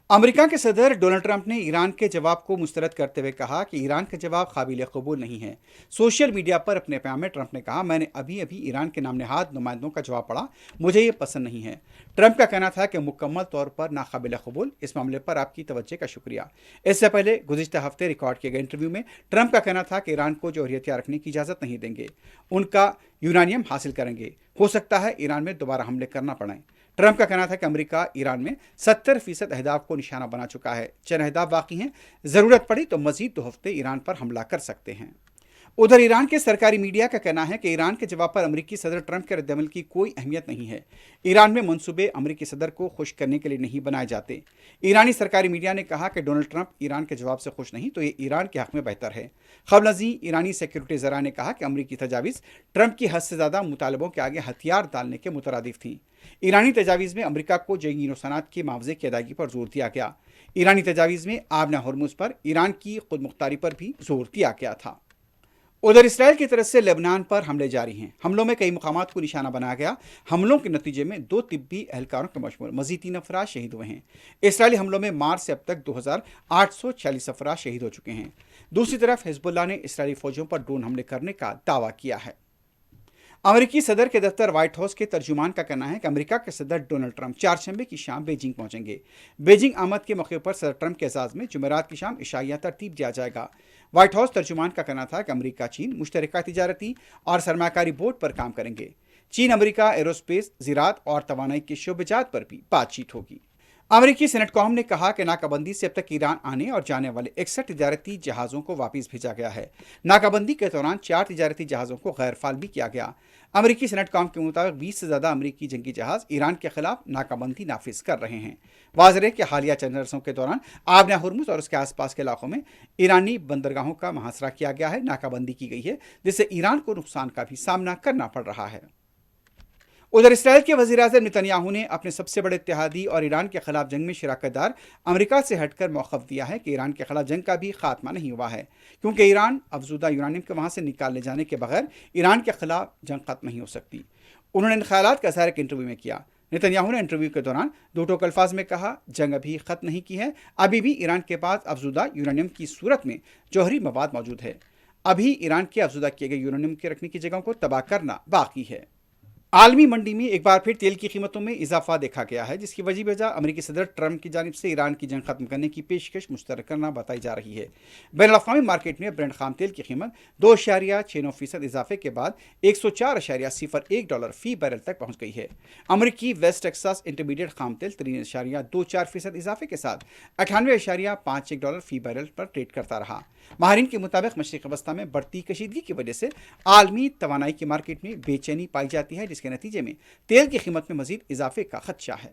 America के सदर Donald Trump ने ईरान के जवाब को मुस्तरद करते हुए कहा कि ईरान का जवाब काबिल कबूल नहीं है। सोशल मीडिया पर अपने बयान में ट्रंप ने कहा, मैंने अभी अभी ईरान के नाम नहाद नुमाइंदों का जवाब पढ़ा, मुझे ये पसंद नहीं है। ट्रंप का कहना था कि मुकम्मल तौर पर नाकाबिल कबूल। इस मामले पर आपकी तवज्जो का शुक्रिया। इससे पहले गुज़िश्ता हफ्ते रिकॉर्ड किए गए इंटरव्यू में ट्रंप का कहना था कि ईरान को जौहरी हथियार रखने की इजाज़त नहीं देंगे, उनका यूरानियम हासिल करेंगे। हो सकता है ईरान में दोबारा हमले करना पड़े। ट्रंप का कहना था कि अमेरिका ईरान में 70% अहदाफ को निशाना बना चुका है, चंद अहदाफ बाकी हैं, ज़रूरत पड़ी तो मजीद 2 हफ्ते ईरान पर हमला कर सकते हैं। उधर ईरान के सरकारी मीडिया का कहना है कि ईरान के जवाब पर अमेरिकी सदर ट्रंप के रद्दमल की कोई अहमियत नहीं है। ईरान में मंसूबे अमेरिकी सदर को खुश करने के लिए नहीं बनाए जाते। ईरानी सरकारी मीडिया ने कहा कि डोनाल्ड ट्रंप ईरान के जवाब से खुश नहीं तो ये ईरान के हक में बेहतर है। खबरनजी ईरानी सिक्योरिटी ज़रा ने कहा कि अमेरिकी तजावीज़ ट्रंप की हद से ज़्यादा मुतालबों के आगे हथियार डालने के मुतरादिफ थी। ईरानी तजावीज़ में अमेरिका को जंगी नुकसानात के मुआवजे की अदायगी पर जोर दिया गया। ईरानी तजावीज़ में आबना हरमुज़ पर ईरान की खुद मुख्तारी पर भी जोर दिया गया था। उधर इसराइल की तरफ से लेबनान पर हमले जारी हैं। हमलों में कई मुकामात को निशाना बनाया गया। हमलों के नतीजे में 2 तिब्बी एहलकारों के मशमूल मज़ीद 3 अफराद शहीद हुए हैं। इसराइली हमलों में मार्च से अब तक 2846 अफराद शहीद हो चुके हैं। दूसरी तरफ हिजबुल्लाह ने इसराइली फौजियों पर ड्रोन हमले करने का दावा किया है। अमेरिकी सदर के दफ्तर व्हाइट हाउस के तर्जुमान का कहना है कि अमेरिका के सदर डोनाल्ड ट्रंप 4 शंबे की शाम बेजिंग पहुंचेंगे। बेजिंग आमद के मौके पर सदर ट्रंप के एजाज में जुमेरात की शाम इशाइया तरतीब दिया जाएगा। व्हाइट हाउस तर्जुमान का कहना था कि अमेरिका चीन मुश्तरका तिजारती और सरमाकारी बोर्ड पर काम करेंगे। चीन अमेरिका एरोस्पेस, ज़राअत और तवानाई के शोबेजात पर भी बातचीत होगी। अमेरिकी सेनेट कौम ने कहा कि नाकाबंदी से अब तक ईरान आने और जाने वाले 61 तिजारती जहाज़ों को वापस भेजा गया है। नाकाबंदी के दौरान 4 तिजारती जहाज़ों को गैर फाल भी किया गया। अमेरिकी सेनेट कौम के मुताबिक 20 से ज़्यादा अमेरिकी जंगी जहाज़ ईरान के खिलाफ नाकाबंदी नाफिज कर रहे हैं। वाज़ेह है कि हालिया चंद अरसों के दौरान आबना हरमुज़ और उसके आसपास के इलाकों में ईरानी बंदरगाहों का मुहासरा किया गया है, नाकाबंदी की गई है, जिससे ईरान को नुकसान का भी सामना करना पड़ रहा है। उधर इसराइल के वज़ीर-ए-आज़म नेतन्याहू ने अपने सबसे बड़े इत्तेहादी और ईरान के खिलाफ जंग में शराकतदार अमेरिका से हटकर मौक़िफ़ दिया है कि ईरान के खिलाफ जंग का भी खात्मा नहीं हुआ है, क्योंकि ईरान अफजूदा यूरानियम के वहाँ से निकाले जाने के बगैर ईरान के खिलाफ जंग खत्म नहीं हो सकती। उन्होंने इन ख्यालात का इज़हार एक इंटरव्यू में किया। नेतन्याहू ने इंटरव्यू के दौरान 2 टोक अल्फाज में कहा, जंग अभी ख़त्म नहीं की है, अभी भी ईरान के पास अफजूदा यूरानियम की सूरत में जौहरी मवाद मौजूद है। अभी ईरान के अफजूदा किए गए यूरानियम के रखने की जगहों को तबाह करना बाकी है। आलमी मंडी में एक बार फिर तेल की कीमतों में इजाफा देखा गया है, जिसकी वजह अमेरिकी सदर ट्रंप की जानिब से ईरान की जंग खत्म करने की पेशकश मुस्तरद करना बताई जा रही है। बैनुल-अक़वामी मार्केट में ब्रेंट खाम तेल की कीमत 2.69% इजाफे के बाद $104.01 फ़ी बैरल तक पहुंच गई है। अमेरिकी वेस्ट टेक्सास इंटरमीडिएट खाम तेल 3.24% इजाफे के साथ $98.51 फ़ी बैरल पर ट्रेड करता रहा। माहिरीन के मुताबिक मशरिक़ी वस्ता में बढ़ती कशीदगी की वजह से आलमी तवानाई की मार्केट में बेचैनी पाई जाती है, जिसके नतीजे में तेल की कीमत में मजीद इजाफे का खदशा है।